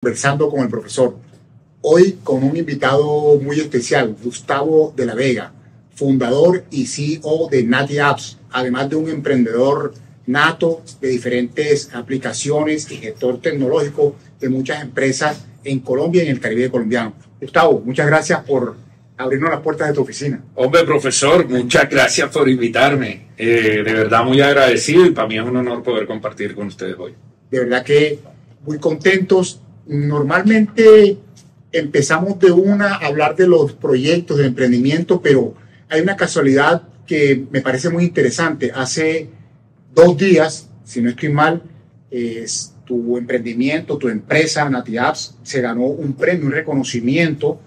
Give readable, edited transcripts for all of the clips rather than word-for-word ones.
Conversando con el profesor. Hoy con un invitado muy especial, Gustavo de la Vega, fundador y CEO de Nati Apps, además de un emprendedor nato de diferentes aplicaciones y gestor tecnológico de muchas empresas en Colombia y en el Caribe colombiano. Gustavo, muchas gracias por abrirnos las puertas de tu oficina. Hombre, profesor, muchas gracias por invitarme. De verdad muy agradecido y para mí es un honor poder compartir con ustedes hoy. De verdad que muy contentos. Normalmente empezamos de una a hablar de los proyectos de emprendimiento, pero hay una casualidad que me parece muy interesante. Hace 2 días, si no estoy mal, tu emprendimiento, tu empresa, Nati Apps, se ganó un premio, un reconocimiento.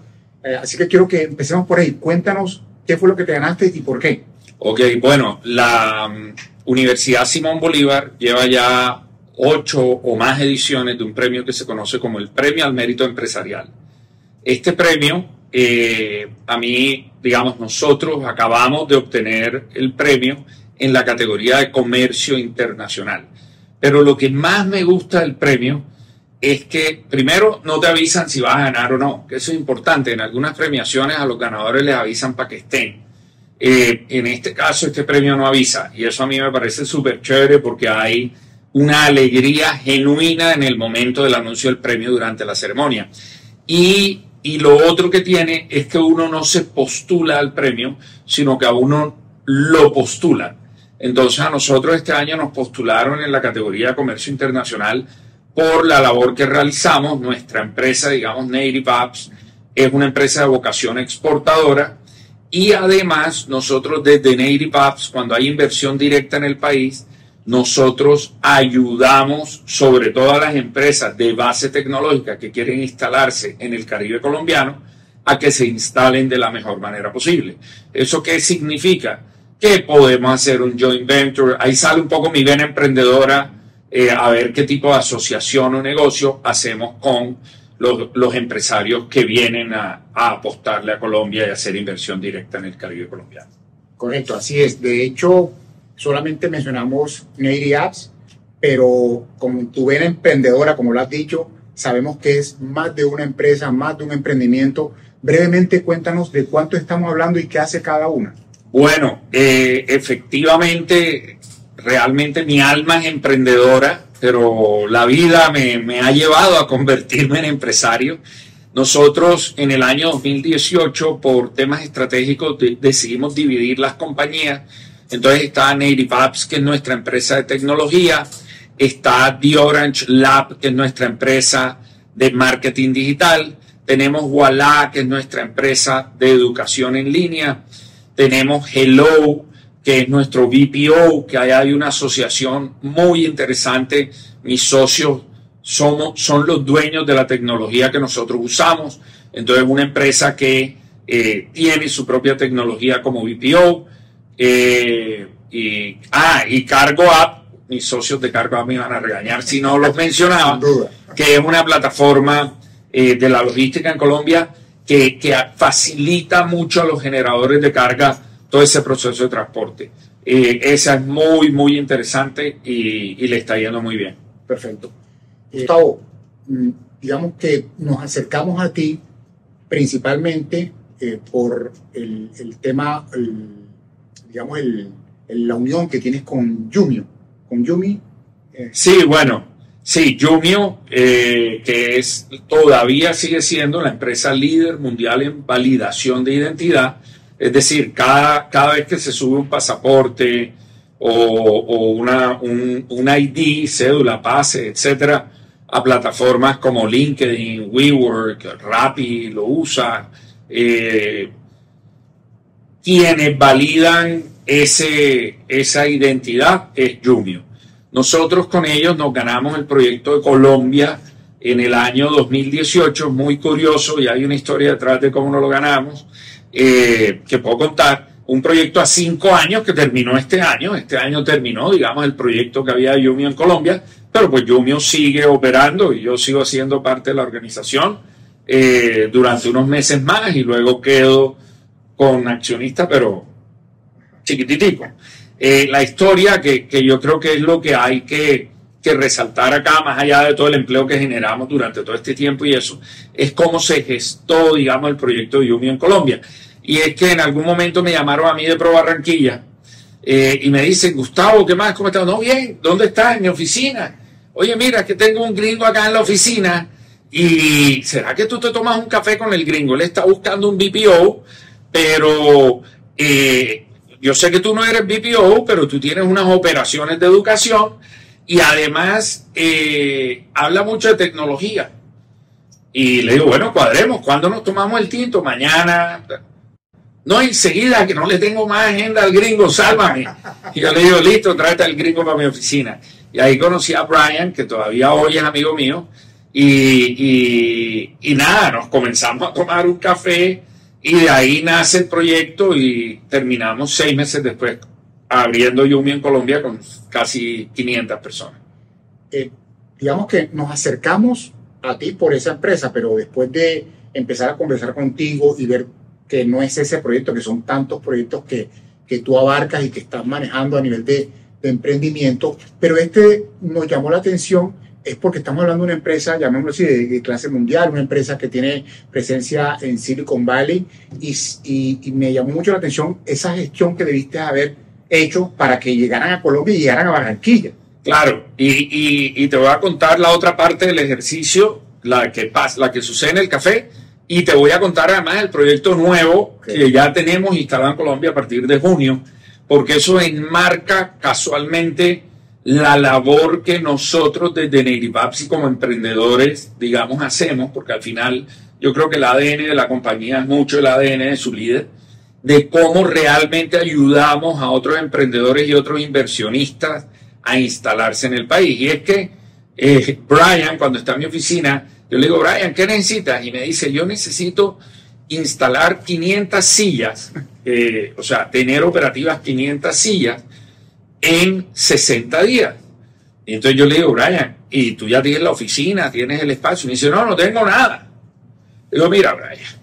Así que quiero que empecemos por ahí. Cuéntanos qué fue lo que te ganaste y por qué. Ok, bueno, la Universidad Simón Bolívar lleva ya 8 o más ediciones de un premio que se conoce como el Premio al Mérito Empresarial. Este premio, a mí, digamos, nosotros acabamos de obtener el premio en la categoría de comercio internacional. Pero lo que más me gusta del premio es que, primero, no te avisan si vas a ganar o no, que eso es importante. En algunas premiaciones a los ganadores les avisan para que estén. En este caso, este premio no avisa, y eso a mí me parece súper chévere porque hay una alegría genuina en el momento del anuncio del premio durante la ceremonia. Y lo otro que tiene es que uno no se postula al premio, sino que a uno lo postulan. Entonces a nosotros este año nos postularon en la categoría de comercio internacional por la labor que realizamos. Nuestra empresa, digamos, Native Apps, es una empresa de vocación exportadora y además nosotros desde Native Apps, cuando hay inversión directa en el país, nosotros ayudamos sobre todo a las empresas de base tecnológica que quieren instalarse en el Caribe colombiano a que se instalen de la mejor manera posible. ¿Eso qué significa? Que podemos hacer un joint venture. Ahí sale un poco mi vena emprendedora, a ver qué tipo de asociación o negocio hacemos con los empresarios que vienen a apostarle a Colombia y a hacer inversión directa en el Caribe colombiano. Correcto, así es. De hecho, solamente mencionamos Native Apps, pero como tu vena emprendedora, como lo has dicho, sabemos que es más de una empresa, más de un emprendimiento. Brevemente, cuéntanos de cuánto estamos hablando y qué hace cada una. Bueno, efectivamente, realmente mi alma es emprendedora, pero la vida me ha llevado a convertirme en empresario. Nosotros en el año 2018, por temas estratégicos, decidimos dividir las compañías. Entonces está Native Apps, que es nuestra empresa de tecnología, está The Orange Lab, que es nuestra empresa de marketing digital, tenemos Voilà, que es nuestra empresa de educación en línea, tenemos Hello, que es nuestro BPO, que ahí hay una asociación muy interesante. Mis socios son los dueños de la tecnología que nosotros usamos, entonces una empresa que tiene su propia tecnología como BPO. Y Cargo App, mis socios de Cargo App me iban a regañar si no los mencionaba, que es una plataforma de la logística en Colombia que facilita mucho a los generadores de carga todo ese proceso de transporte. Esa es muy, muy interesante y le está yendo muy bien. Perfecto. Gustavo, digamos que nos acercamos a ti principalmente por el tema, digamos, la unión que tienes con Jumio. Con Yumi. Sí, bueno, sí, Jumio, que todavía sigue siendo la empresa líder mundial en validación de identidad. Es decir, cada vez que se sube un pasaporte o un ID, cédula, pase, etcétera, a plataformas como LinkedIn, WeWork, Rappi lo usa, quienes validan esa identidad es Jumio. Nosotros con ellos nos ganamos el proyecto de Colombia en el año 2018, muy curioso, y hay una historia detrás de cómo nos lo ganamos, que puedo contar. Un proyecto a 5 años que terminó este año terminó, digamos, el proyecto que había de Jumio en Colombia, pero pues Jumio sigue operando y yo sigo siendo parte de la organización durante unos meses más y luego quedo con accionista, pero chiquititico. La historia que yo creo que es lo que hay que que resaltar acá, más allá de todo el empleo que generamos durante todo este tiempo y eso, es cómo se gestó, digamos, el proyecto de Yumio en Colombia. Y es que en algún momento me llamaron a mí de Pro Barranquilla y me dicen, Gustavo, ¿qué más? ¿Cómo estás? No, bien, ¿dónde estás? En mi oficina. Oye, mira, que tengo un gringo acá en la oficina y ¿será que tú te tomas un café con el gringo? Él está buscando un BPO, pero yo sé que tú no eres BPO, pero tú tienes unas operaciones de educación y además habla mucho de tecnología. Y le digo, bueno, cuadremos, ¿cuándo nos tomamos el tinto? Mañana. No, enseguida, que no le tengo más agenda al gringo, sálvame. Y yo le digo, listo, tráete al gringo para mi oficina. Y ahí conocí a Brian, que todavía hoy es amigo mío, y nada, nos comenzamos a tomar un café y de ahí nace el proyecto y terminamos 6 meses después abriendo Yumio en Colombia con casi 500 personas. Digamos que nos acercamos a ti por esa empresa, pero después de empezar a conversar contigo y ver que no es ese proyecto, que son tantos proyectos que tú abarcas y que estás manejando a nivel de emprendimiento, pero nos llamó la atención, es porque estamos hablando de una empresa, llamémoslo así, de clase mundial, una empresa que tiene presencia en Silicon Valley, y me llamó mucho la atención esa gestión que debiste haber hecho para que llegaran a Colombia y llegaran a Barranquilla. Claro, y te voy a contar la otra parte del ejercicio, la que sucede en el café, y te voy a contar además el proyecto nuevo que ya tenemos instalado en Colombia a partir de junio, porque eso enmarca casualmente la labor que nosotros desde Native Apps y como emprendedores, digamos, hacemos, porque al final yo creo que el ADN de la compañía es mucho el ADN de su líder, de cómo realmente ayudamos a otros emprendedores y otros inversionistas a instalarse en el país. Y es que Brian, cuando está en mi oficina, yo le digo, Brian, ¿qué necesitas? Y me dice, yo necesito instalar 500 sillas, o sea, tener operativas 500 sillas en 60 días. Y entonces yo le digo, Brian, ¿y tú ya tienes la oficina, tienes el espacio? Y me dice, no, no tengo nada. Le digo, mira, Brian,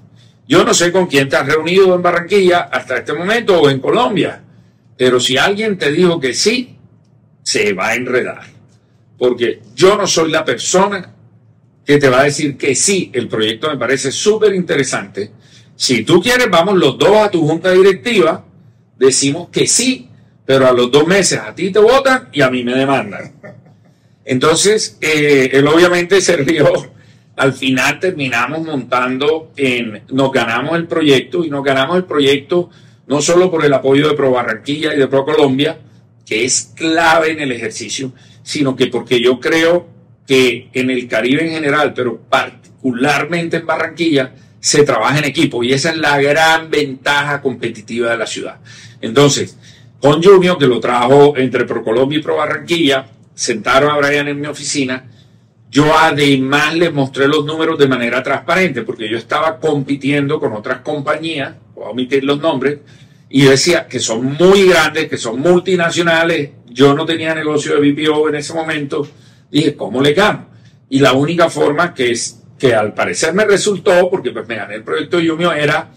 yo no sé con quién te has reunido en Barranquilla hasta este momento o en Colombia, pero si alguien te dijo que sí, se va a enredar. Porque yo no soy la persona que te va a decir que sí, el proyecto me parece súper interesante. Si tú quieres, vamos los dos a tu junta directiva, decimos que sí, pero a los 2 meses a ti te votan y a mí me demandan. Entonces, él obviamente se rió. Al final terminamos montando, nos ganamos el proyecto, y nos ganamos el proyecto no solo por el apoyo de Pro Barranquilla y de Pro Colombia, que es clave en el ejercicio, sino que porque yo creo que en el Caribe en general, pero particularmente en Barranquilla, se trabaja en equipo, y esa es la gran ventaja competitiva de la ciudad. Entonces, con Yumio, que lo trajo entre Pro Colombia y Pro Barranquilla, sentaron a Brian en mi oficina. Yo además les mostré los números de manera transparente, porque yo estaba compitiendo con otras compañías, voy a omitir los nombres, y yo decía que son muy grandes, que son multinacionales. Yo no tenía negocio de BPO en ese momento. Dije, ¿cómo le gano? Y la única forma que al parecer me resultó, porque pues me gané el proyecto de Yumio, era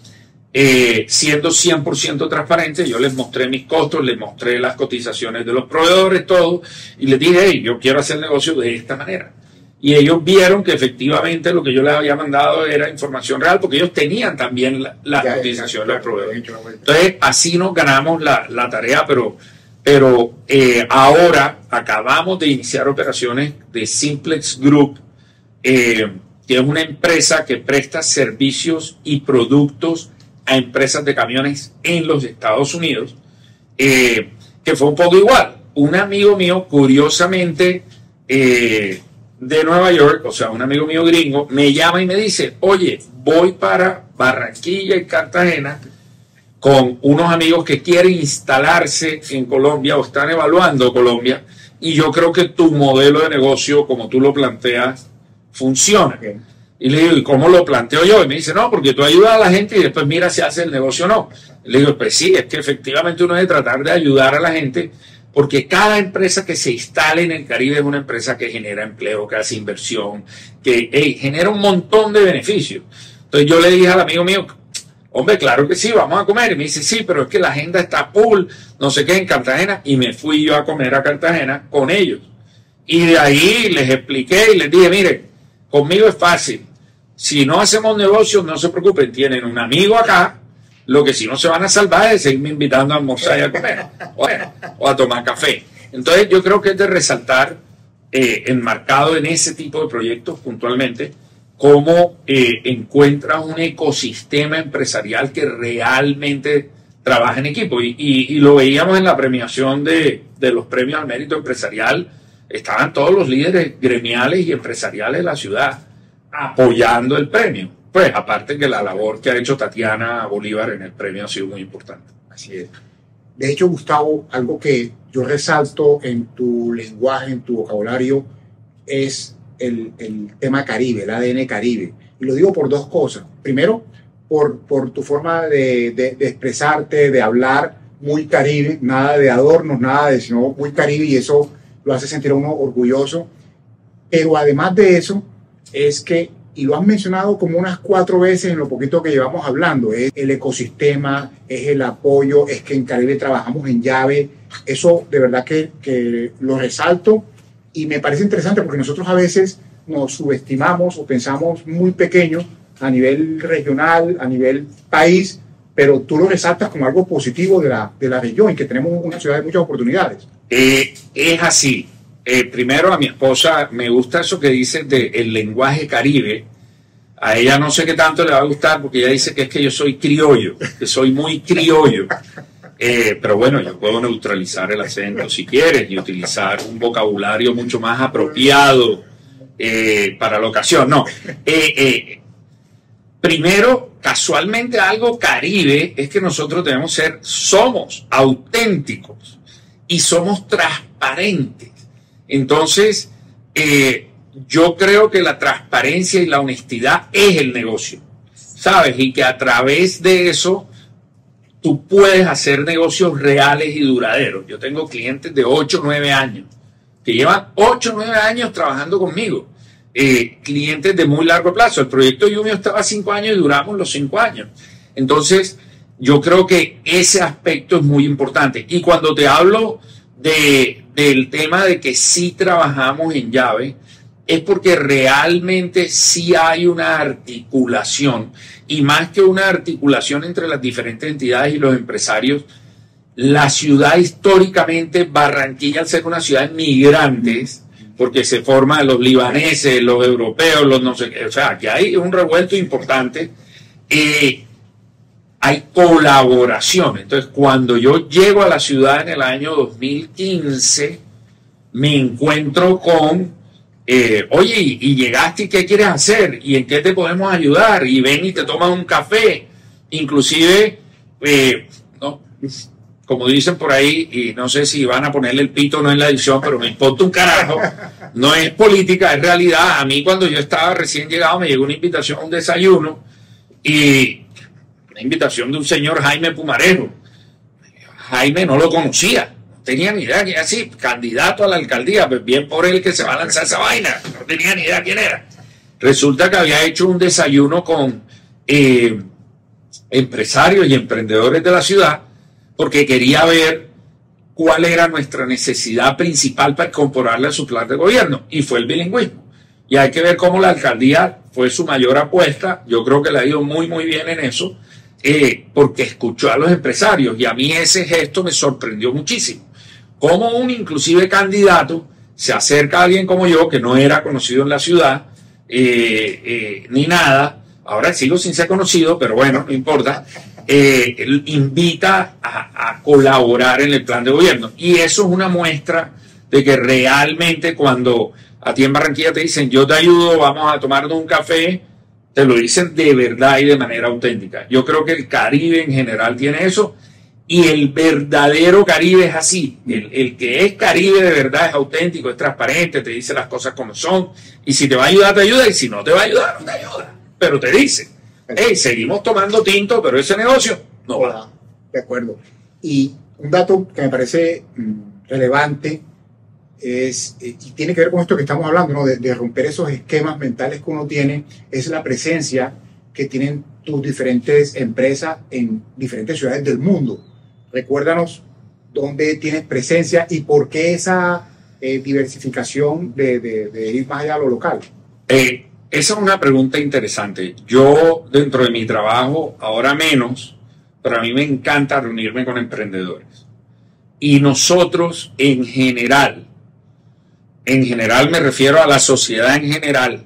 siendo 100% transparente. Yo les mostré mis costos, les mostré las cotizaciones de los proveedores, todo, y les dije, hey, yo quiero hacer negocio de esta manera. Y ellos vieron que efectivamente lo que yo les había mandado era información real, porque ellos tenían también la cotización de los proveedores. Entonces, así nos ganamos la tarea, pero ahora acabamos de iniciar operaciones de Simplex Group, que es una empresa que presta servicios y productos a empresas de camiones en los Estados Unidos, que fue un poco igual. Un amigo mío, curiosamente, de Nueva York, o sea, un amigo mío gringo, me llama y me dice, oye, voy para Barranquilla y Cartagena con unos amigos que quieren instalarse en Colombia o están evaluando Colombia, y yo creo que tu modelo de negocio, como tú lo planteas, funciona. Okay. Y le digo, ¿y cómo lo planteo yo? Y me dice, no, porque tú ayudas a la gente y después mira si hace el negocio o no. Y le digo, pues sí, es que efectivamente uno debe tratar de ayudar a la gente, porque cada empresa que se instale en el Caribe es una empresa que genera empleo, que hace inversión, que genera un montón de beneficios. Entonces yo le dije al amigo mío, hombre, claro que sí, vamos a comer. Y me dice, sí, pero es que la agenda está full, no sé qué, en Cartagena. Y me fui yo a comer a Cartagena con ellos. Y de ahí les expliqué y les dije, mire, conmigo es fácil. Si no hacemos negocios, no se preocupen, tienen un amigo acá. Lo que si no se van a salvar es seguirme invitando a almorzar y a comer, o a tomar café. Entonces yo creo que es de resaltar, enmarcado en ese tipo de proyectos puntualmente, cómo encuentras un ecosistema empresarial que realmente trabaja en equipo. Y lo veíamos en la premiación de los premios al mérito empresarial. Estaban todos los líderes gremiales y empresariales de la ciudad apoyando el premio. Pues aparte que la labor que ha hecho Tatiana Bolívar en el premio ha sido muy importante. Así es. De hecho, Gustavo, algo que yo resalto en tu lenguaje, en tu vocabulario, es el tema Caribe, el ADN Caribe. Y lo digo por dos cosas. Primero, por tu forma de expresarte, de hablar muy Caribe, nada de adornos, nada de sino muy Caribe, y eso lo hace sentir a uno orgulloso. Pero además de eso, es que, y lo has mencionado como unas 4 veces en lo poquito que llevamos hablando, es el ecosistema, es el apoyo, es que en Caribe trabajamos en llave. Eso de verdad que lo resalto y me parece interesante porque nosotros a veces nos subestimamos o pensamos muy pequeño a nivel regional, a nivel país, pero tú lo resaltas como algo positivo de la región y que tenemos una ciudad de muchas oportunidades. Es así. Primero, a mi esposa me gusta eso que dice del lenguaje Caribe. A ella no sé qué tanto le va a gustar porque ella dice que es que yo soy criollo, que soy muy criollo. Pero bueno, yo puedo neutralizar el acento si quieres y utilizar un vocabulario mucho más apropiado para la ocasión. No. Primero, casualmente algo Caribe es que nosotros somos auténticos y somos transparentes. Entonces, yo creo que la transparencia y la honestidad es el negocio, ¿sabes? Y que a través de eso tú puedes hacer negocios reales y duraderos. Yo tengo clientes de 8 o 9 años, que llevan 8 o 9 años trabajando conmigo. Clientes de muy largo plazo. El proyecto Yumio estaba 5 años y duramos los 5 años. Entonces, yo creo que ese aspecto es muy importante. Y cuando te hablo del tema de que sí trabajamos en llave, es porque realmente sí hay una articulación, y más que una articulación entre las diferentes entidades y los empresarios, la ciudad históricamente, Barranquilla, al ser una ciudad de migrantes, porque se forman los libaneses, los europeos, los no sé qué, o sea, que hay un revuelto importante, hay colaboración. Entonces, cuando yo llego a la ciudad en el año 2015, me encuentro con, oye, y llegaste y ¿qué quieres hacer? ¿Y en qué te podemos ayudar? Y ven y te tomas un café. Inclusive, no, como dicen por ahí, y no sé si van a ponerle el pito o no en la edición, pero me importa un carajo, no es política, es realidad. A mí cuando yo estaba recién llegado me llegó una invitación a un desayuno y una invitación de un señor Jaime Pumarejo. Jaime no lo conocía, no tenía ni idea que era así, candidato a la alcaldía, pues bien por él que se va a lanzar esa vaina, no tenía ni idea quién era. Resulta que había hecho un desayuno con empresarios y emprendedores de la ciudad porque quería ver cuál era nuestra necesidad principal para incorporarle a su plan de gobierno, y fue el bilingüismo. Y hay que ver cómo la alcaldía fue su mayor apuesta. Yo creo que le ha ido muy, muy bien en eso, porque escuchó a los empresarios, y a mí ese gesto me sorprendió muchísimo. Como un inclusive candidato se acerca a alguien como yo, que no era conocido en la ciudad, ni nada, ahora sigo sin ser conocido, pero bueno, no importa, invita a colaborar en el plan de gobierno. Y eso es una muestra de que realmente cuando a ti en Barranquilla te dicen yo te ayudo, vamos a tomarnos un café, te lo dicen de verdad y de manera auténtica. Yo creo que el Caribe en general tiene eso, y el verdadero Caribe es así. El que es Caribe de verdad es auténtico, es transparente, te dice las cosas como son, y si te va a ayudar te ayuda, y si no te va a ayudar no te ayuda, pero te dice, hey, seguimos tomando tinto, pero ese negocio no va. De acuerdo. Y un dato que me parece relevante es, y tiene que ver con esto que estamos hablando, ¿no? de romper esos esquemas mentales que uno tiene, es la presencia que tienen tus diferentes empresas en diferentes ciudades del mundo. Recuérdanos dónde tienes presencia y por qué esa diversificación de ir más allá a lo local? Esa es una pregunta interesante. Yo, dentro de mi trabajo, ahora menos, pero a mí me encanta reunirme con emprendedores. Y nosotros, en general me refiero a la sociedad en general,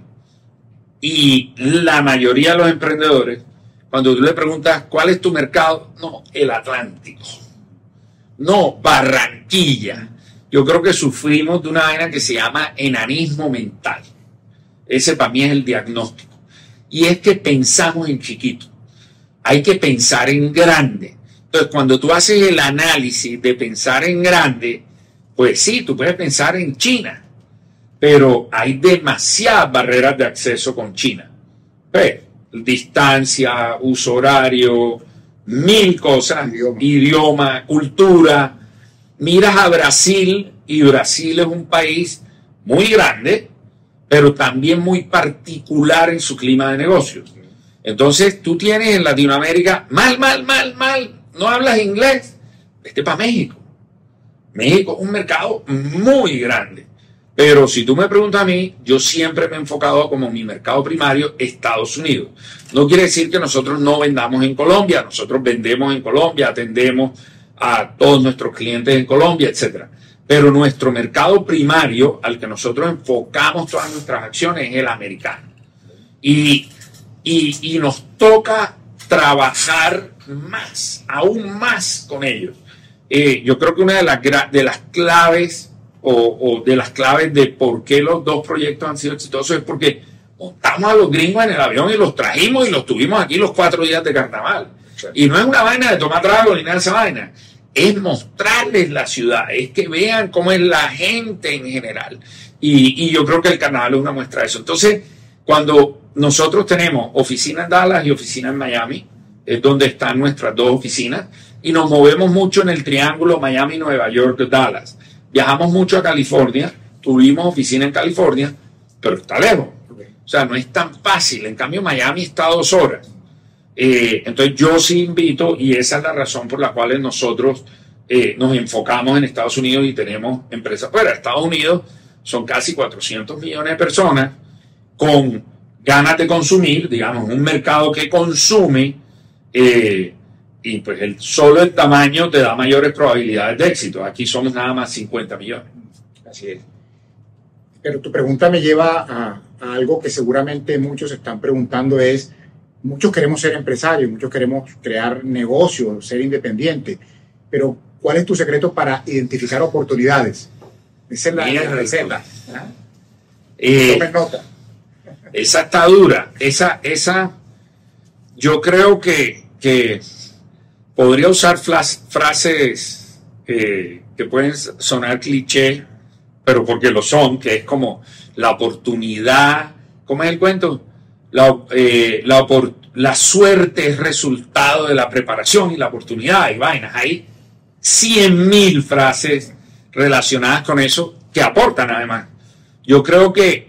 y la mayoría de los emprendedores, cuando tú le preguntas ¿cuál es tu mercado? No, el Atlántico. No, Barranquilla. Yo creo que sufrimos de una vaina que se llama enanismo mental. Ese para mí es el diagnóstico. Y es que pensamos en chiquito. Hay que pensar en grande. Entonces, cuando tú haces el análisis de pensar en grande, pues sí, tú puedes pensar en China, pero hay demasiadas barreras de acceso con China. Pues, distancia, uso horario, mil cosas, idioma, cultura. Miras a Brasil, y Brasil es un país muy grande, pero también muy particular en su clima de negocios. Entonces, tú tienes en Latinoamérica, mal, no hablas inglés, vete para México. México es un mercado muy grande. Pero si tú me preguntas a mí, yo siempre me he enfocado como mi mercado primario Estados Unidos. No quiere decir que nosotros no vendamos en Colombia, nosotros vendemos en Colombia, atendemos a todos nuestros clientes en Colombia, etc. Pero nuestro mercado primario, al que nosotros enfocamos todas nuestras acciones, es el americano. Y nos toca trabajar más, aún más con ellos. Yo creo que una de las claves o de las claves de por qué los dos proyectos han sido exitosos es porque montamos a los gringos en el avión y los trajimos y los tuvimos aquí los 4 días de carnaval. Y no es una vaina de tomar trago ni nada de esa vaina, es mostrarles la ciudad, es que vean cómo es la gente en general. Y yo creo que el carnaval es una muestra de eso. Entonces, cuando nosotros tenemos oficina en Dallas y oficina en Miami, es donde están nuestras dos oficinas, y nos movemos mucho en el triángulo Miami, Nueva York, Dallas. Viajamos mucho a California, tuvimos oficina en California, pero está lejos. O sea, no es tan fácil. En cambio, Miami está a 2 horas. Entonces, yo sí invito, y esa es la razón por la cual nosotros nos enfocamos en Estados Unidos y tenemos empresas fuera. Estados Unidos son casi 400 millones de personas con ganas de consumir, digamos, un mercado que consume, y pues solo el tamaño te da mayores probabilidades de éxito. Aquí somos nada más 50 millones. Así es. Pero tu pregunta me lleva a algo que seguramente muchos están preguntando, es, muchos queremos ser empresarios, muchos queremos crear negocios, ser independientes, pero ¿cuál es tu secreto para identificar oportunidades? Esa es la receta. Tomen nota. Esa está dura. Esa yo creo que podría usar frases que pueden sonar cliché, pero porque lo son, que es como la oportunidad. ¿Cómo es el cuento? La suerte es resultado de la preparación y la oportunidad y vainas. Hay 100.000 frases relacionadas con eso que aportan además. Yo creo que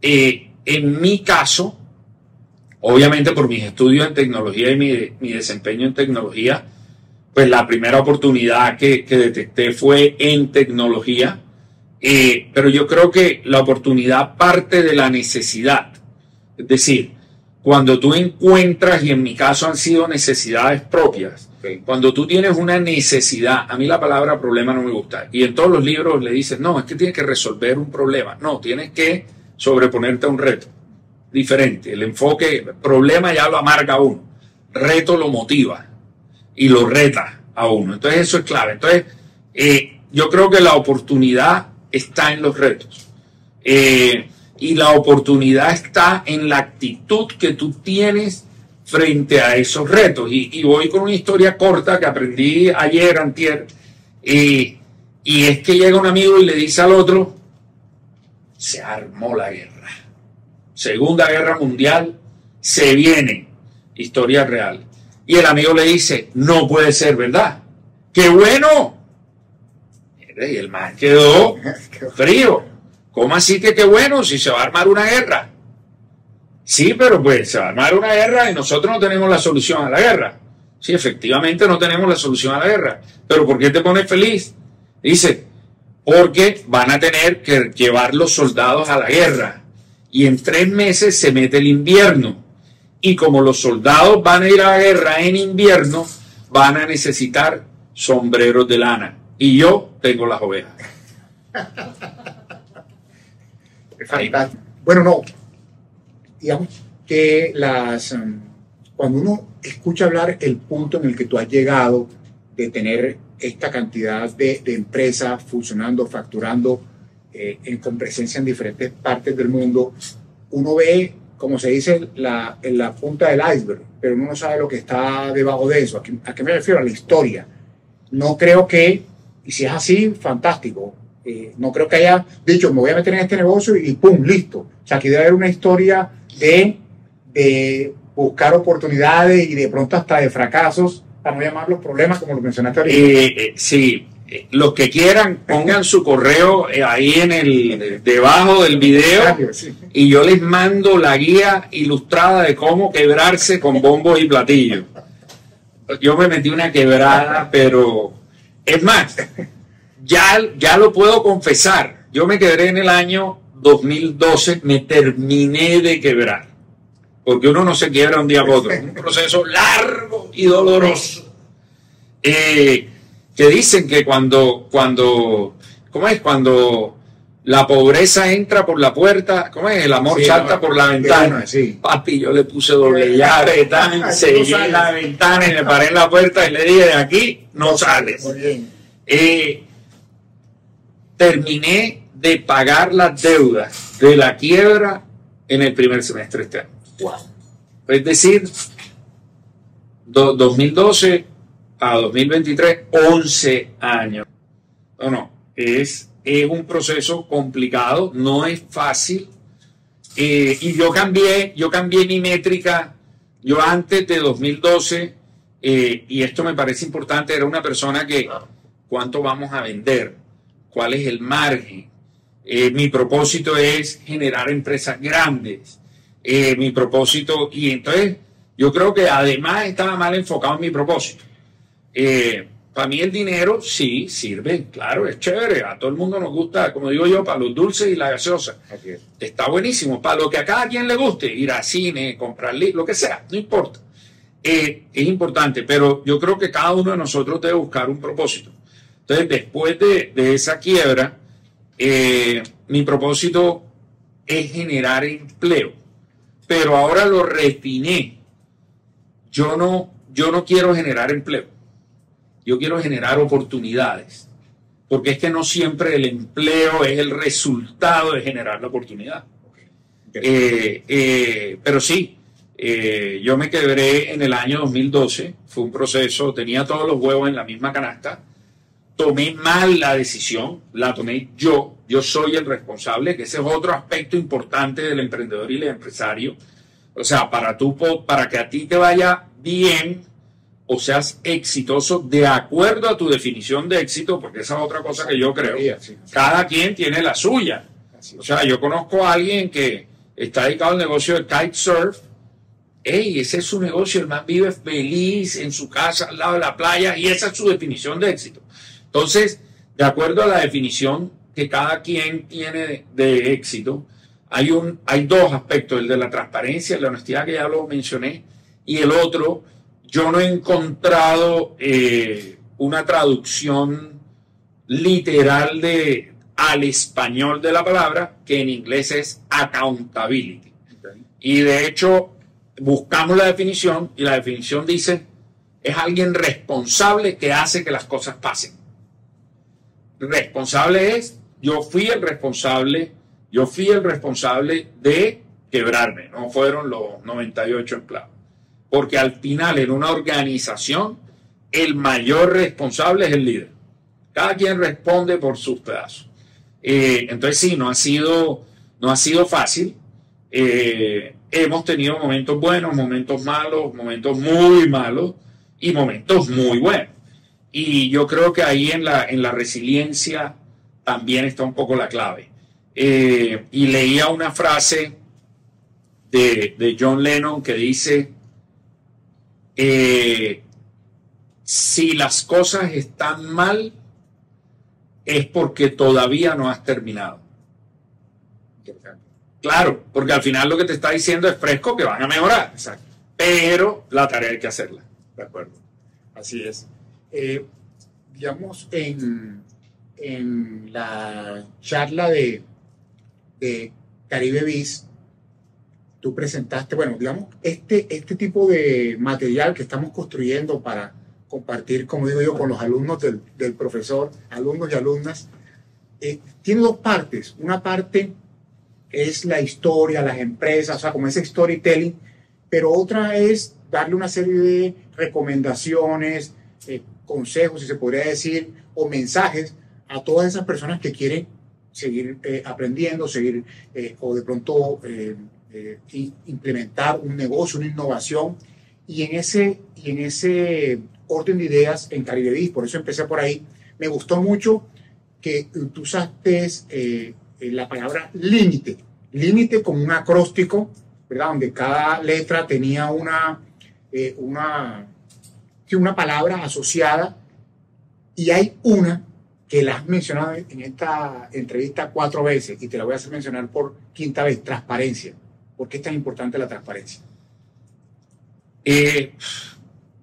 en mi caso, obviamente por mis estudios en tecnología y mi desempeño en tecnología, pues la primera oportunidad que detecté fue en tecnología, pero yo creo que la oportunidad parte de la necesidad. Es decir, cuando tú encuentras, y en mi caso han sido necesidades propias, cuando tú tienes una necesidad, a mí la palabra problema no me gusta, y en todos los libros le dicen, no, es que tienes que resolver un problema, no, tienes que sobreponerte a un reto diferente. El enfoque, problema ya lo amarga a uno, reto lo motiva y lo reta a uno. Entonces eso es clave. Entonces yo creo que la oportunidad está en los retos, y la oportunidad está en la actitud que tú tienes frente a esos retos. Y voy con una historia corta que aprendí ayer, antier, y es que llega un amigo y le dice al otro, se armó la guerra. Segunda Guerra Mundial, se viene. Historia real. Y el amigo le dice, no puede ser, ¿verdad? ¡Qué bueno! Y el man quedó frío. ¿Cómo así que qué bueno si se va a armar una guerra? Sí, pero pues se va a armar una guerra y nosotros no tenemos la solución a la guerra. Sí, efectivamente no tenemos la solución a la guerra. ¿Pero por qué te pones feliz? Dice, porque van a tener que llevar los soldados a la guerra y en 3 meses se mete el invierno y como los soldados van a ir a la guerra en invierno, van a necesitar sombreros de lana y yo tengo las ovejas. Bueno, no, digamos que cuando uno escucha hablar el punto en el que tú has llegado de tener esta cantidad de empresas funcionando, facturando con presencia en diferentes partes del mundo, uno ve, como se dice, en la punta del iceberg, pero uno no sabe lo que está debajo de eso. ¿A qué me refiero? A la historia. No creo que, y si es así, fantástico. No creo que haya dicho, me voy a meter en este negocio y ¡pum! Listo. O sea, aquí debe haber una historia de buscar oportunidades y de pronto hasta de fracasos, para no llamar los problemas como lo mencionaste ahorita. Sí, los que quieran pongan su correo ahí debajo del video y yo les mando la guía ilustrada de cómo quebrarse con bombos y platillos. Yo me metí una quebrada, pero es más, ya lo puedo confesar. Yo me quebré en el año 2012, me terminé de quebrar. Porque uno no se quiebra un día para otro. Es un proceso largo y doloroso. Que dicen que cuando la pobreza entra por la puerta, ¿cómo es? El amor salta por la ventana. Sí. Papi, yo le puse doble llave, sellé la ventana y me paré en la puerta y le dije, de aquí no sales. Muy bien. Terminé de pagar las deudas de la quiebra en el primer semestre de este año. Wow. Es decir, 2012 a 2023, 11 años. Es un proceso complicado, no es fácil. Y yo cambié mi métrica. Yo antes de 2012, y esto me parece importante, era una persona que, ¿cuánto vamos a vender? ¿Cuál es el margen? Mi propósito es generar empresas grandes. Mi propósito, y entonces yo creo que además estaba mal enfocado en mi propósito. Para mí el dinero sí sirve, claro, es chévere, a todo el mundo nos gusta, como digo yo, para los dulces y la gaseosa. Está buenísimo, para lo que a cada quien le guste, ir al cine, comprar libros, lo que sea, no importa. Es importante, pero yo creo que cada uno de nosotros debe buscar un propósito. Entonces, después de esa quiebra, mi propósito es generar empleo. Pero ahora lo refiné. Yo no quiero generar empleo. Yo quiero generar oportunidades. Porque es que no siempre el empleo es el resultado de generar la oportunidad. Pero sí, yo me quebré en el año 2012. Fue un proceso, tenía todos los huevos en la misma canasta. Tomé mal la decisión, la tomé yo soy el responsable, que ese es otro aspecto importante del emprendedor y del empresario. O sea, para que a ti te vaya bien o seas exitoso de acuerdo a tu definición de éxito, porque esa es otra cosa que yo creo. Cada quien tiene la suya. O sea, yo conozco a alguien que está dedicado al negocio de kitesurf. Ese es su negocio, el man vive feliz en su casa al lado de la playa y esa es su definición de éxito. Entonces, de acuerdo a la definición que cada quien tiene de éxito, hay 2 aspectos, el de la transparencia, la honestidad, que ya lo mencioné, y el otro, yo no he encontrado una traducción literal al español de la palabra, que en inglés es accountability. Y de hecho, buscamos la definición y la definición dice, es alguien responsable que hace que las cosas pasen. Responsable es, yo fui el responsable de quebrarme, no fueron los 98 empleados. Porque al final en una organización el mayor responsable es el líder. Cada quien responde por sus pedazos. Entonces sí, no ha sido fácil. Hemos tenido momentos buenos, momentos malos, momentos muy malos y momentos muy buenos. Y yo creo que ahí en la resiliencia también está un poco la clave. Y leía una frase de John Lennon que dice, si las cosas están mal, es porque todavía no has terminado. Claro, porque al final lo que te está diciendo es fresco que van a mejorar. Exacto. Pero la tarea hay que hacerla. De acuerdo. Así es. Digamos, en la charla de Caribe Biz, tú presentaste, bueno, digamos, este tipo de material que estamos construyendo para compartir, como digo yo, con los alumnos del profesor, alumnos y alumnas, tiene dos partes. Una parte es la historia, las empresas, o sea, como ese storytelling, pero otra es darle una serie de recomendaciones, consejos, si se podría decir, o mensajes a todas esas personas que quieren seguir aprendiendo, seguir o de pronto implementar un negocio, una innovación. Y en ese orden de ideas en Caribe Biz, por eso empecé por ahí, me gustó mucho que tú usaste la palabra límite. Límite como un acróstico, ¿verdad? Donde cada letra tenía una palabra asociada, y hay una que la has mencionado en esta entrevista 4 veces y te la voy a hacer mencionar por 5ª vez: transparencia. ¿Por qué es tan importante la transparencia?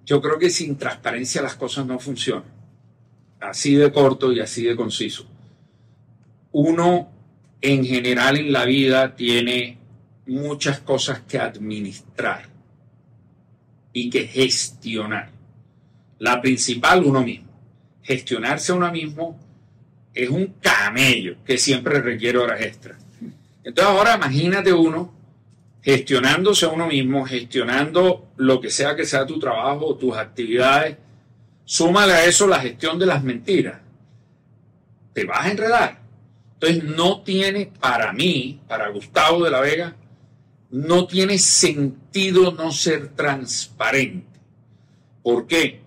Yo creo que sin transparencia las cosas no funcionan. Así de corto y así de conciso. Uno, en general en la vida, tiene muchas cosas que administrar y que gestionar. La principal, uno mismo. Gestionarse a uno mismo es un camello que siempre requiere horas extras. Entonces ahora imagínate uno gestionándose a uno mismo, gestionando lo que sea tu trabajo, tus actividades. Súmale a eso la gestión de las mentiras. Te vas a enredar. Entonces no tiene, para mí, para Gustavo de la Vega, no tiene sentido no ser transparente. ¿Por qué?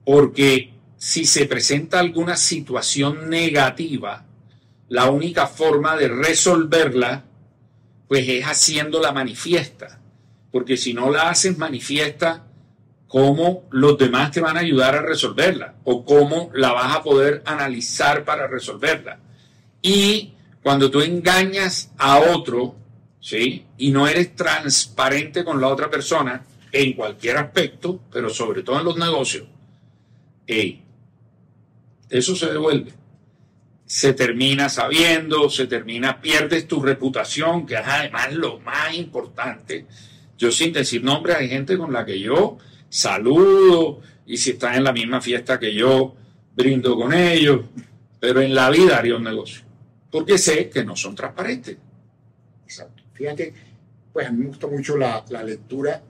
Porque si se presenta alguna situación negativa, la única forma de resolverla, pues es haciéndola manifiesta. Porque si no la haces manifiesta, ¿cómo los demás te van a ayudar a resolverla? ¿O cómo la vas a poder analizar para resolverla? Y cuando tú engañas a otro, ¿sí?, y no eres transparente con la otra persona en cualquier aspecto, pero sobre todo en los negocios, eso se devuelve. Se termina sabiendo, pierdes tu reputación, que es además lo más importante. Yo, sin decir nombres, hay gente con la que yo saludo, y si están en la misma fiesta que yo, brindo con ellos, pero en la vida haría un negocio, porque sé que no son transparentes. Exacto. Fíjate, pues a mí me gusta mucho la lectura,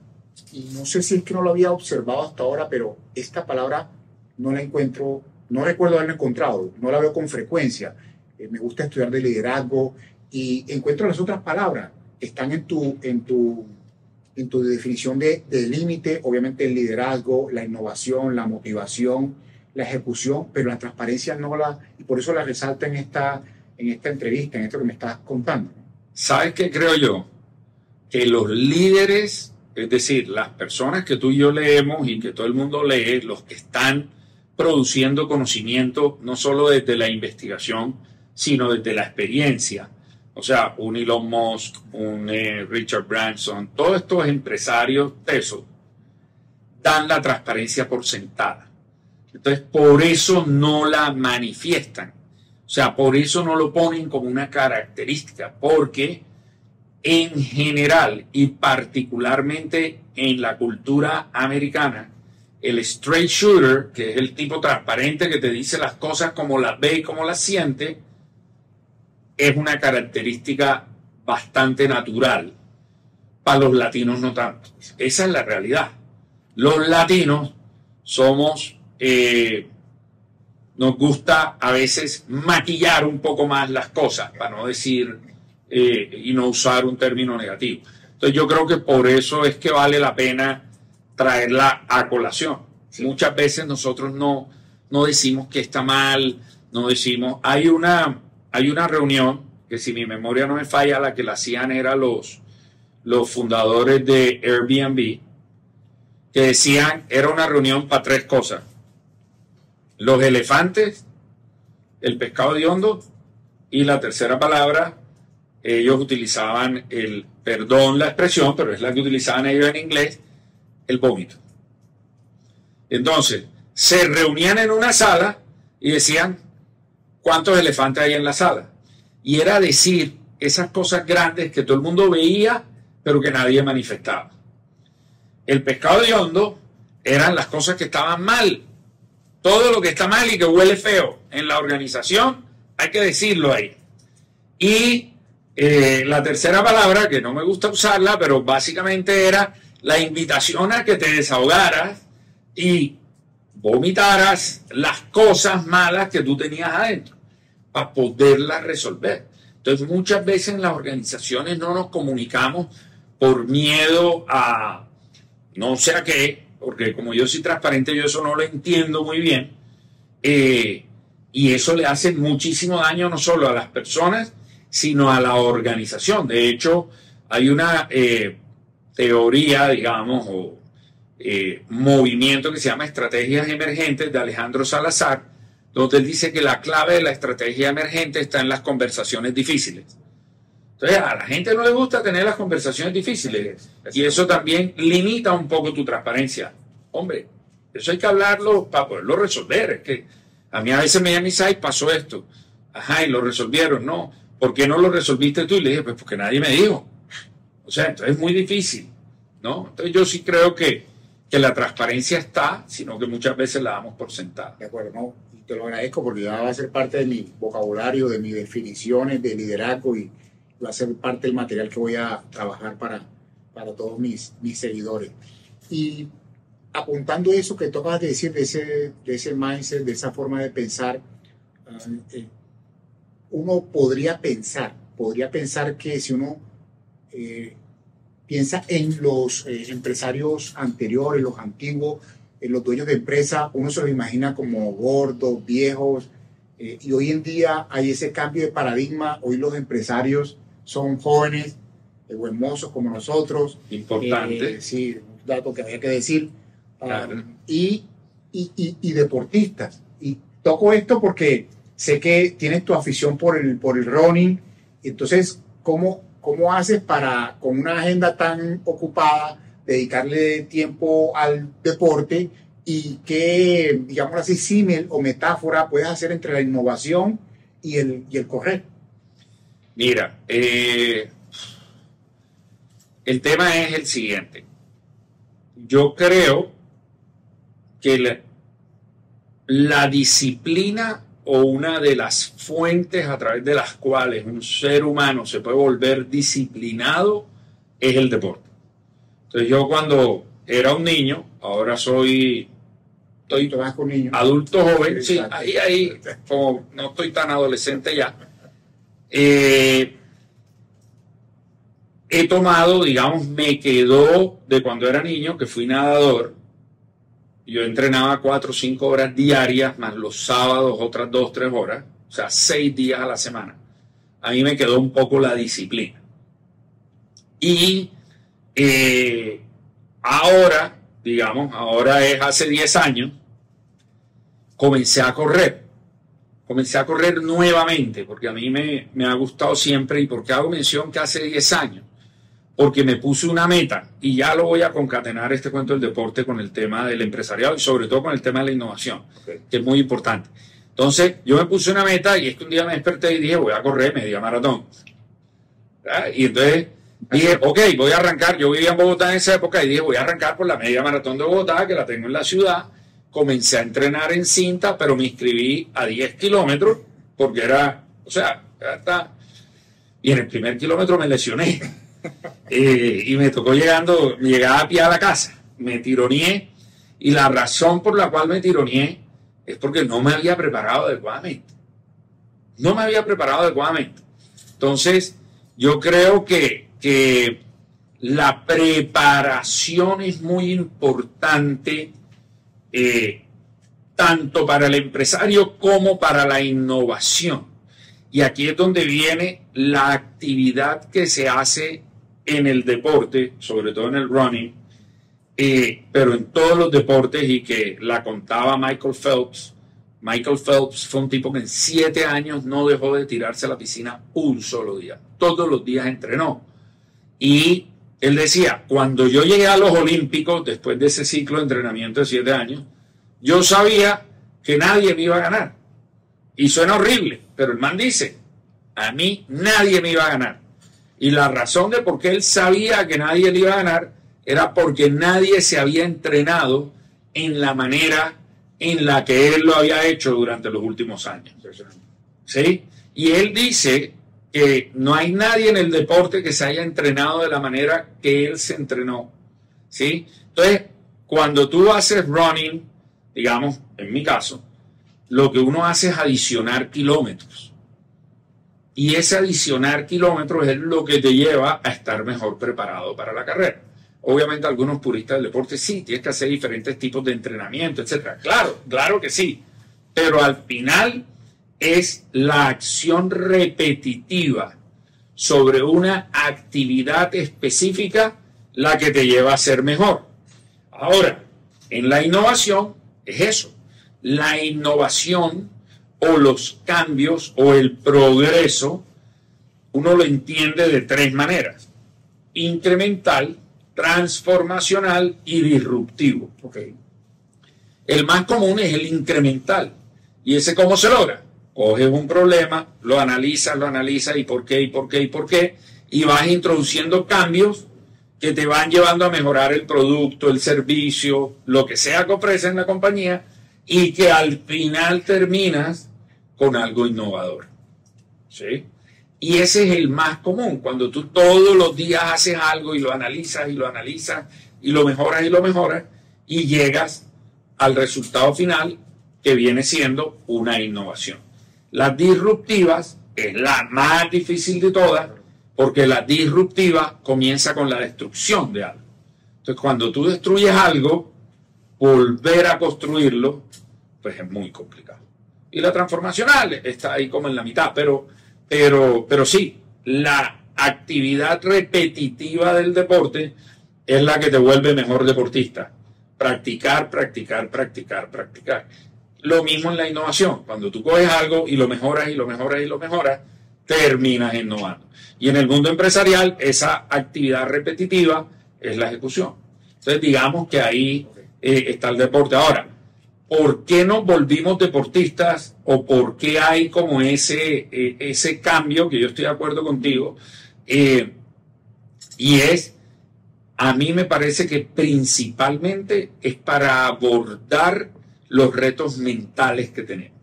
y no sé si es que no lo había observado hasta ahora, pero esta palabra no la encuentro, no recuerdo haberla encontrado, no la veo con frecuencia. Me gusta estudiar de liderazgo y encuentro las otras palabras que están en tu definición de límite, obviamente el liderazgo, la innovación, la motivación, la ejecución, pero la transparencia no la, y por eso la resalta en esta entrevista, en esto que me estás contando. ¿Sabes qué creo yo? Que los líderes, es decir, las personas que tú y yo leemos y que todo el mundo lee, los que están produciendo conocimiento, no solo desde la investigación, sino desde la experiencia. O sea, un Elon Musk, un Richard Branson, todos estos empresarios tesos dan la transparencia por sentada. Entonces, por eso no la manifiestan. O sea, por eso no lo ponen como una característica, porque en general y particularmente en la cultura americana, el straight shooter, que es el tipo transparente que te dice las cosas como las ve y como las siente, es una característica bastante natural. Para los latinos no tanto. Esa es la realidad. Los latinos somos, nos gusta a veces maquillar un poco más las cosas, para no decir y no usar un término negativo. Entonces yo creo que por eso es que vale la pena traerla a colación. Sí. Muchas veces nosotros no decimos que está mal, no decimos... Hay una reunión que, si mi memoria no me falla, la que la hacían eran los fundadores de Airbnb, que decían, era una reunión para 3 cosas: los elefantes, el pescado hediondo, y la tercera palabra, ellos utilizaban perdón la expresión, pero es la que utilizaban ellos en inglés, el vómito. Entonces, se reunían en una sala y decían, ¿cuántos elefantes hay en la sala? Y era decir esas cosas grandes que todo el mundo veía, pero que nadie manifestaba. El pescado hediondo eran las cosas que estaban mal. Todo lo que está mal y que huele feo en la organización, hay que decirlo ahí. Y la tercera palabra, que no me gusta usarla, pero básicamente era la invitación a que te desahogaras y vomitaras las cosas malas que tú tenías adentro para poderlas resolver. Entonces, muchas veces en las organizaciones no nos comunicamos por miedo a no sé a qué, porque como yo soy transparente, yo eso no lo entiendo muy bien, y eso le hace muchísimo daño no solo a las personas, sino a la organización. De hecho, hay una teoría, digamos, o movimiento que se llama Estrategias Emergentes de Alejandro Salazar, donde él dice que la clave de la estrategia emergente está en las conversaciones difíciles. Entonces, a la gente no le gusta tener las conversaciones difíciles, y eso también limita un poco tu transparencia. Hombre, eso hay que hablarlo para poderlo resolver. Es que a mí a veces me llaman y dicen, pasó esto. Ajá, y lo resolvieron. No, ¿por qué no lo resolviste tú? Y le dije, pues porque nadie me dijo. O sea, entonces es muy difícil, ¿no? Entonces yo sí creo que la transparencia está, sino que muchas veces la damos por sentada. De acuerdo, ¿no? Y te lo agradezco porque ya va a ser parte de mi vocabulario, de mis definiciones de liderazgo, y va a ser parte del material que voy a trabajar para todos mis seguidores. Y apuntando eso que tú acabas de decir, de ese mindset, de esa forma de pensar, uno podría pensar que si uno piensa en los empresarios anteriores, los antiguos, los dueños de empresa, uno se los imagina como gordos, viejos, y hoy en día hay ese cambio de paradigma. Hoy los empresarios son jóvenes, hermosos como nosotros. Importante. Sí, un dato que había que decir. Claro. Y deportistas. Y toco esto porque sé que tienes tu afición por el running. Entonces, ¿cómo haces para, con una agenda tan ocupada, dedicarle tiempo al deporte? ¿Y qué, digamos así, símil o metáfora puedes hacer entre la innovación y el correr? Mira, el tema es el siguiente. Yo creo que la disciplina, o una de las fuentes a través de las cuales un ser humano se puede volver disciplinado, es el deporte. Entonces yo cuando era un niño, ahora estoy adulto joven, sí, ahí como no estoy tan adolescente ya, he tomado, digamos, me quedó de cuando era niño, que fui nadador. Yo entrenaba 4 o 5 horas diarias, más los sábados otras 2 o 3 horas, o sea, 6 días a la semana. A mí me quedó un poco la disciplina. Y ahora, digamos, ahora es hace 10 años, comencé a correr. Comencé a correr nuevamente, porque a mí me ha gustado siempre. ¿Y por qué hago mención que hace 10 años? Porque me puse una meta, y ya lo voy a concatenar este cuento del deporte con el tema del empresariado y sobre todo con el tema de la innovación, que es muy importante. Entonces, yo me puse una meta, y es que un día me desperté y dije, voy a correr media maratón. Y entonces dije, ok, voy a arrancar. Yo vivía en Bogotá en esa época y dije, voy a arrancar por la media maratón de Bogotá, que la tengo en la ciudad. Comencé a entrenar en cinta, pero me inscribí a 10 kilómetros, porque era, o sea, ya está. Y en el primer kilómetro me lesioné. Y me tocó llegar a pie a la casa. Me tironeé, y la razón por la cual me tironeé es porque no me había preparado adecuadamente. No me había preparado adecuadamente. Entonces, yo creo que la preparación es muy importante, tanto para el empresario como para la innovación. Y aquí es donde viene la actividad que se hace en el deporte, sobre todo en el running, pero en todos los deportes, y que la contaba Michael Phelps Michael Phelps fue un tipo que en 7 años no dejó de tirarse a la piscina un solo día. Todos los días entrenó. Y él decía, cuando yo llegué a los Olímpicos, después de ese ciclo de entrenamiento de 7 años, yo sabía que nadie me iba a ganar. Y suena horrible, pero el man dice, a mí nadie me iba a ganar. Y la razón de por qué él sabía que nadie le iba a ganar era porque nadie se había entrenado en la manera en la que él lo había hecho durante los últimos años. ¿Sí? Y él dice que no hay nadie en el deporte que se haya entrenado de la manera que él se entrenó. ¿Sí? Entonces, cuando tú haces running, digamos, en mi caso, lo que uno hace es adicionar kilómetros. Y ese adicionar kilómetros es lo que te lleva a estar mejor preparado para la carrera. Obviamente algunos puristas del deporte sí, tienes que hacer diferentes tipos de entrenamiento, etc. Claro que sí. Pero al final es la acción repetitiva sobre una actividad específica la que te lleva a ser mejor. Ahora, en la innovación es eso. La innovación o los cambios o el progreso, uno lo entiende de 3 maneras. Incremental, transformacional y disruptivo. Okay. El más común es el incremental. ¿Y ese cómo se logra? Coges un problema, lo analizas y por qué, y vas introduciendo cambios que te van llevando a mejorar el producto, el servicio, lo que sea que ofrece en la compañía, y que al final terminas con algo innovador. ¿Sí? Y ese es el más común, cuando tú todos los días haces algo y lo analizas y lo mejoras y llegas al resultado final que viene siendo una innovación. Las disruptivas es la más difícil de todas, porque la disruptiva comienza con la destrucción de algo. Entonces, cuando tú destruyes algo, volver a construirlo, pues es muy complicado. Y la transformacional está ahí como en la mitad, pero sí, la actividad repetitiva del deporte es la que te vuelve mejor deportista. Practicar. Lo mismo en la innovación. Cuando tú coges algo y lo mejoras, terminas innovando. Y en el mundo empresarial, esa actividad repetitiva es la ejecución. Entonces, digamos que ahí está el deporte. Ahora, ¿por qué nos volvimos deportistas o por qué hay como ese cambio, que yo estoy de acuerdo contigo? Y a mí me parece que principalmente es para abordar los retos mentales que tenemos.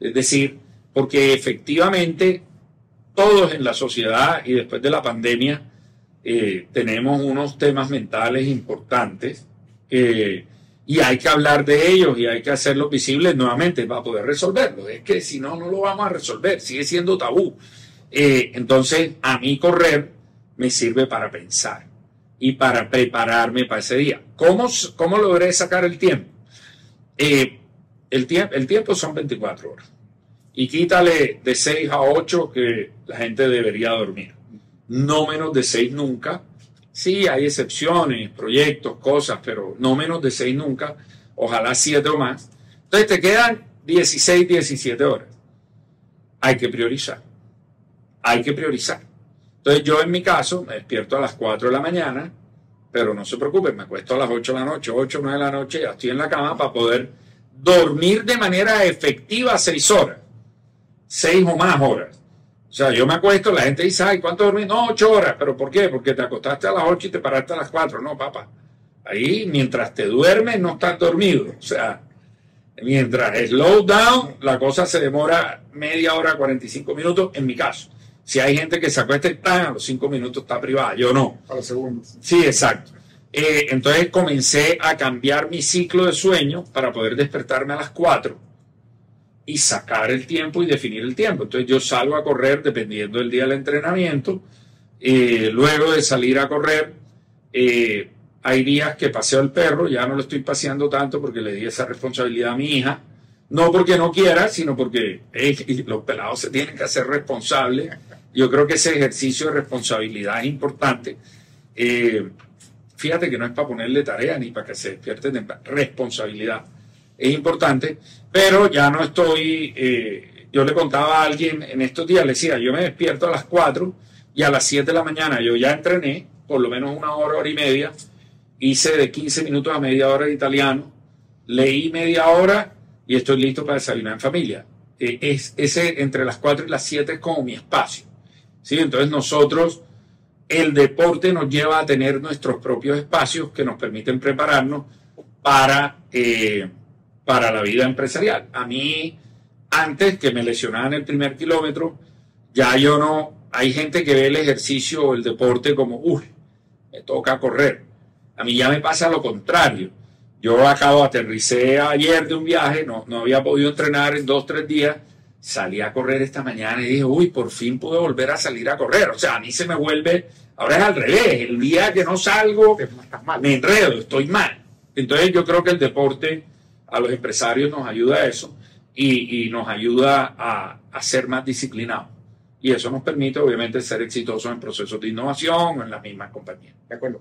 Es decir, porque efectivamente todos en la sociedad y después de la pandemia tenemos unos temas mentales importantes y hay que hablar de ellos y hay que hacerlos visibles nuevamente para poder resolverlos. Es que si no, no lo vamos a resolver, sigue siendo tabú. Entonces, a mí correr me sirve para pensar y para prepararme para ese día. ¿Cómo logré sacar el tiempo? El tiempo son 24 horas. Y quítale de 6 a 8 que la gente debería dormir. No menos de 6 nunca. Sí, hay excepciones, proyectos, cosas, pero no menos de 6 nunca. Ojalá 7 o más. Entonces te quedan 16, 17 horas. Hay que priorizar. Entonces yo en mi caso me despierto a las 4 de la mañana, pero no se preocupen, me acuesto a las 8 de la noche, 8 o 9 de la noche, ya estoy en la cama para poder dormir de manera efectiva 6 horas. 6 o más horas. O sea, yo me acuesto, la gente dice, ay, ¿cuánto dormí? No, 8 horas. ¿Pero por qué? Porque te acostaste a las 8 y te paraste a las 4. No, papá. Ahí, mientras te duermes, no estás dormido. O sea, mientras slow down, la cosa se demora media hora, 45 minutos, en mi caso. Si hay gente que se acuesta y a los 5 minutos está privada, yo no. A los segundos. Sí, exacto. Entonces comencé a cambiar mi ciclo de sueño para poder despertarme a las 4 y sacar el tiempo y definir el tiempo. Entonces yo salgo a correr dependiendo del día del entrenamiento. Luego de salir a correr, hay días que paseo el perro, ya no lo estoy paseando tanto porque le di esa responsabilidad a mi hija. No porque no quiera, sino porque los pelados se tienen que hacer responsables. Yo creo que ese ejercicio de responsabilidad es importante. Fíjate que no es para ponerle tarea ni para que se despierte temprano. Responsabilidad. es importante, pero ya no estoy, yo le contaba a alguien en estos días, le decía, yo me despierto a las 4 y a las 7 de la mañana yo ya entrené, por lo menos una hora, hora y media, hice de 15 minutos a media hora de italiano, leí media hora y estoy listo para desayunar en familia. Ese entre las 4 y las 7 es como mi espacio, ¿sí? Entonces nosotros, el deporte nos lleva a tener nuestros propios espacios que nos permiten prepararnos para la vida empresarial. A mí, antes que me lesionaran el primer kilómetro, ya yo no, hay gente que ve el ejercicio o el deporte como, uy, me toca correr. A mí ya me pasa lo contrario. Yo aterricé ayer de un viaje, no había podido entrenar en 2-3 días, salí a correr esta mañana y dije, uy, por fin pude volver a salir a correr. O sea, a mí se me vuelve, ahora es al revés, el día que no salgo, me enredo, estoy mal. Entonces yo creo que el deporte a los empresarios nos ayuda a eso y nos ayuda a ser más disciplinados. Y eso nos permite, obviamente, ser exitosos en procesos de innovación o en las mismas compañías. De acuerdo.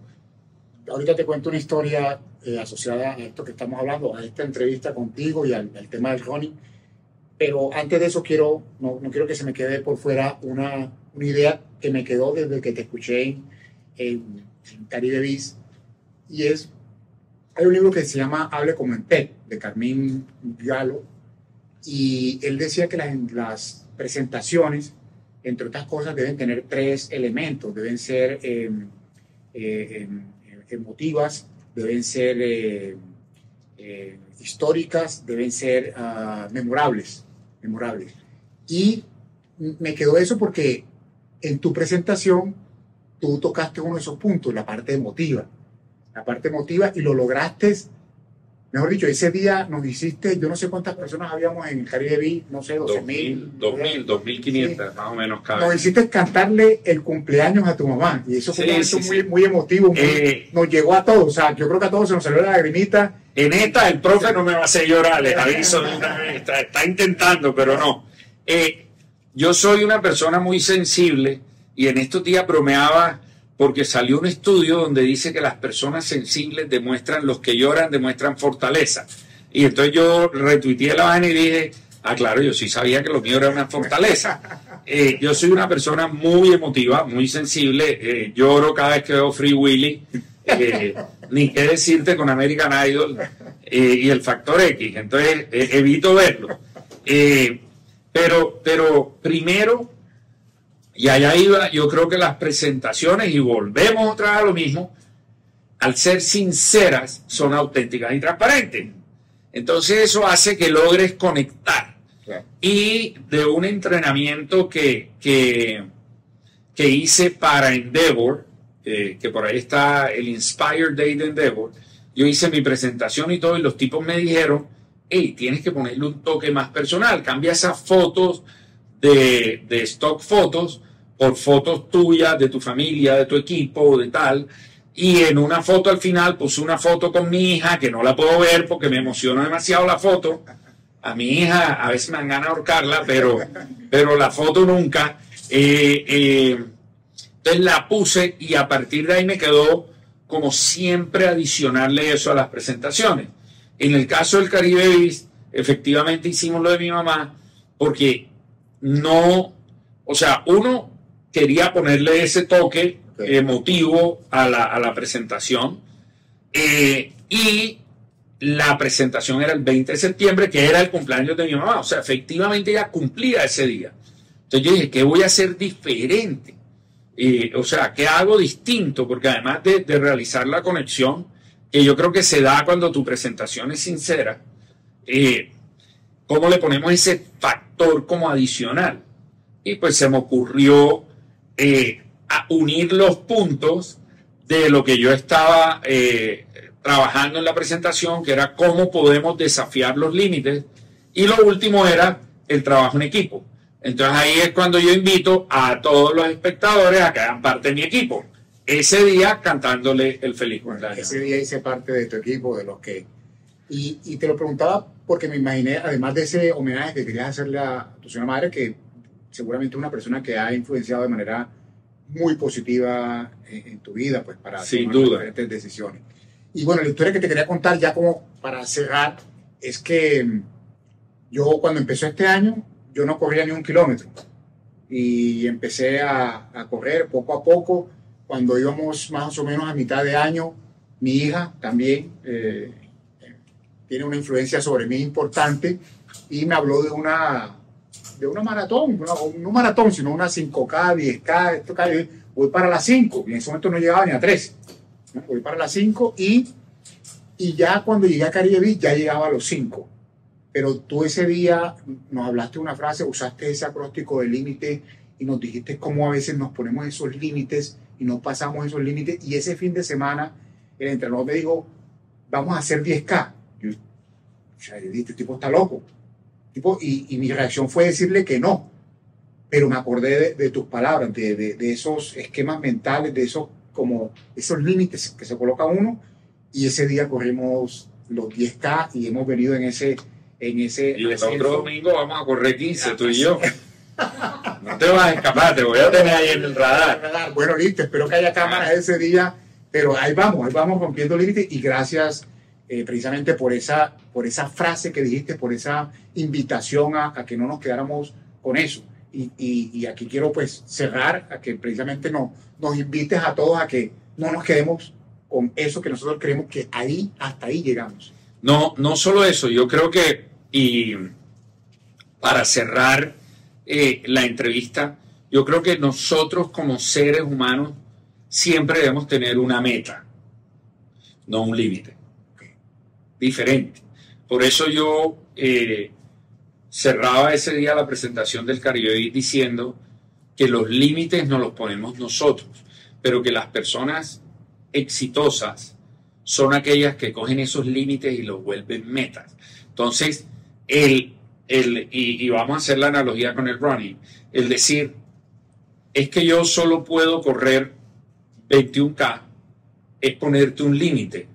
Ahorita te cuento una historia asociada a esto que estamos hablando, a esta entrevista contigo y al tema del running. Pero antes de eso no quiero que se me quede por fuera una idea que me quedó desde que te escuché en Caribe Biz. Y hay un libro que se llama Hable como en TED, de Carmín Galo. Y él decía que las presentaciones, entre otras cosas, deben tener 3 elementos. Deben ser emotivas, deben ser históricas, deben ser memorables. Y me quedó eso porque en tu presentación tú tocaste uno de esos puntos, la parte emotiva, y lo lograste. Mejor dicho, ese día nos hiciste, yo no sé cuántas personas habíamos en el Caribe Biz, no sé, 12.000. 2.500, sí, más o menos cada vez. Nos hiciste cantarle el cumpleaños a tu mamá, y eso fue un momento muy emotivo, nos llegó a todos, o sea, yo creo que a todos se nos salió la lagrimita. En esta, el profe no me va a hacer llorar, les aviso, está intentando, pero no. Yo soy una persona muy sensible, y en estos días bromeaba, porque salió un estudio donde dice que las personas sensibles los que lloran demuestran fortaleza. Y entonces yo retuiteé la vaina y dije, claro, yo sí sabía que lo mío era una fortaleza. Yo soy una persona muy emotiva, muy sensible, lloro cada vez que veo Free Willy, ni qué decirte con American Idol y el Factor X, entonces evito verlo. Pero primero, y allá iba, yo creo que las presentaciones, y volvemos otra vez a lo mismo, al ser sinceras, son auténticas y transparentes. Entonces eso hace que logres conectar. Claro. Y de un entrenamiento que hice para Endeavor, que por ahí está el Inspire Day de Endeavor, yo hice mi presentación y todo, y los tipos me dijeron, hey, tienes que ponerle un toque más personal, cambia esas fotos de stock fotos por fotos tuyas, de tu familia, de tu equipo, de tal. Y en una foto al final puse una foto con mi hija, que no la puedo ver porque me emociona demasiado la foto. A mi hija a veces me dan ganas de ahorcarla, pero la foto nunca. Entonces la puse y a partir de ahí me quedó como siempre adicionarle eso a las presentaciones. En el caso del Caribe Biz, efectivamente hicimos lo de mi mamá porque no, o sea, uno quería ponerle ese toque emotivo a la presentación y la presentación era el 20 de septiembre, que era el cumpleaños de mi mamá. O sea, efectivamente ella cumplía ese día. Entonces yo dije, ¿qué voy a hacer diferente? O sea, ¿qué hago distinto? Porque además de realizar la conexión, que yo creo que se da cuando tu presentación es sincera, ¿cómo le ponemos ese factor como adicional? Y pues se me ocurrió a unir los puntos de lo que yo estaba trabajando en la presentación, que era cómo podemos desafiar los límites, y lo último era el trabajo en equipo. Entonces ahí es cuando yo invito a todos los espectadores a que hagan parte de mi equipo. Ese día cantándole el feliz cumpleaños. Ese día hice parte de tu equipo, de los que... Y te lo preguntaba porque me imaginé, además de ese homenaje que querías hacerle a tu señora madre, que seguramente es una persona que ha influenciado de manera muy positiva en tu vida, pues para sin tomar duda diferentes decisiones. Y bueno, la historia que te quería contar ya como para cerrar es que yo cuando empezó este año, yo no corría ni un kilómetro y empecé a correr poco a poco. Cuando íbamos más o menos a mitad de año, mi hija también tiene una influencia sobre mí importante y me habló de una maratón, no maratón, sino una 5K, 10K, esto, voy para las 5, y en ese momento no llegaba ni a 3, ¿no? Voy para las 5 y ya cuando llegué a Caribe Beach ya llegaba a los 5. Pero tú ese día nos hablaste de una frase, usaste ese acróstico de límite y nos dijiste cómo a veces nos ponemos esos límites y no pasamos esos límites. Y ese fin de semana el entrenador me dijo, vamos a hacer 10K. Yo dije, este tipo está loco. Y mi reacción fue decirle que no. Pero me acordé de tus palabras, de esos esquemas mentales, de esos límites que se coloca uno. Y ese día corrimos los 10K y hemos venido en ese. Y el otro domingo vamos a correr 15, tú y yo. No te vas a escapar, te voy a tener ahí en el radar. Bueno, listo, espero que haya cámaras ese día, pero ahí vamos rompiendo límites y gracias precisamente por esa frase que dijiste, por esa invitación a que no nos quedáramos con eso. Y aquí quiero pues cerrar, a que precisamente nos invites a todos a que no nos quedemos con eso que nosotros creemos que hasta ahí llegamos. No solo eso, yo creo que, y para cerrar la entrevista, yo creo que nosotros como seres humanos siempre debemos tener una meta, no un límite, diferente. Por eso yo cerraba ese día la presentación del Caribe Beach diciendo que los límites nos los ponemos nosotros, pero que las personas exitosas son aquellas que cogen esos límites y los vuelven metas. Entonces, y vamos a hacer la analogía con el running, el decir, es que yo solo puedo correr 21K, es ponerte un límite.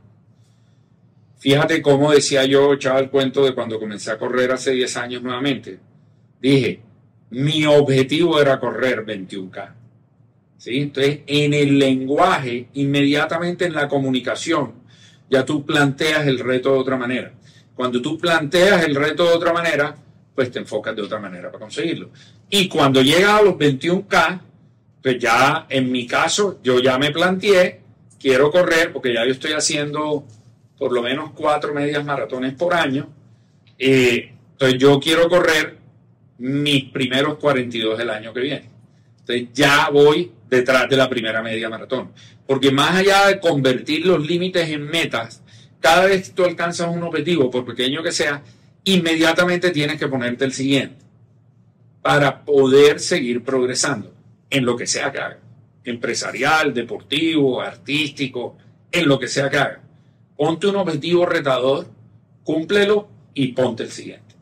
Fíjate cómo decía yo, echaba el cuento de cuando comencé a correr hace 10 años nuevamente. Dije, mi objetivo era correr 21K. ¿Sí? Entonces, en el lenguaje, inmediatamente en la comunicación, ya tú planteas el reto de otra manera. Cuando tú planteas el reto de otra manera, pues te enfocas de otra manera para conseguirlo. Y cuando llegas a los 21K, pues ya en mi caso, yo ya me planteé, quiero correr, porque ya yo estoy haciendo por lo menos 4 medias maratones por año. Entonces yo quiero correr mis primeros 42 del año que viene. Entonces ya voy detrás de la primera media maratón. Porque más allá de convertir los límites en metas, cada vez que tú alcanzas un objetivo, por pequeño que sea, inmediatamente tienes que ponerte el siguiente para poder seguir progresando en lo que sea que haga. Empresarial, deportivo, artístico, en lo que sea que haga. Ponte un objetivo retador, cúmplelo y ponte el siguiente.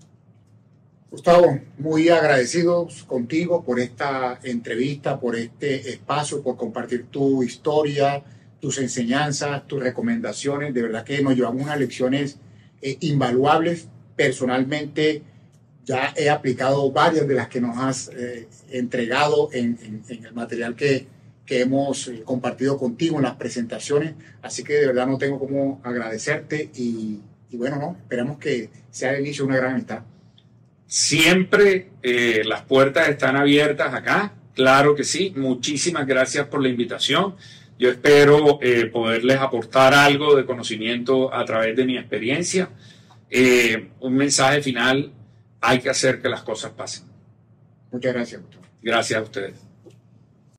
Gustavo, muy agradecidos contigo por esta entrevista, por este espacio, por compartir tu historia, tus enseñanzas, tus recomendaciones. De verdad que nos llevamos unas lecciones invaluables. Personalmente ya he aplicado varias de las que nos has entregado en el material que hemos compartido contigo en las presentaciones. Así que de verdad no tengo cómo agradecerte y bueno, esperamos que sea el inicio de una gran amistad. Siempre las puertas están abiertas acá, claro que sí. Muchísimas gracias por la invitación. Yo espero poderles aportar algo de conocimiento a través de mi experiencia. Un mensaje final, hay que hacer que las cosas pasen. Muchas gracias, Gustavo. Gracias a ustedes.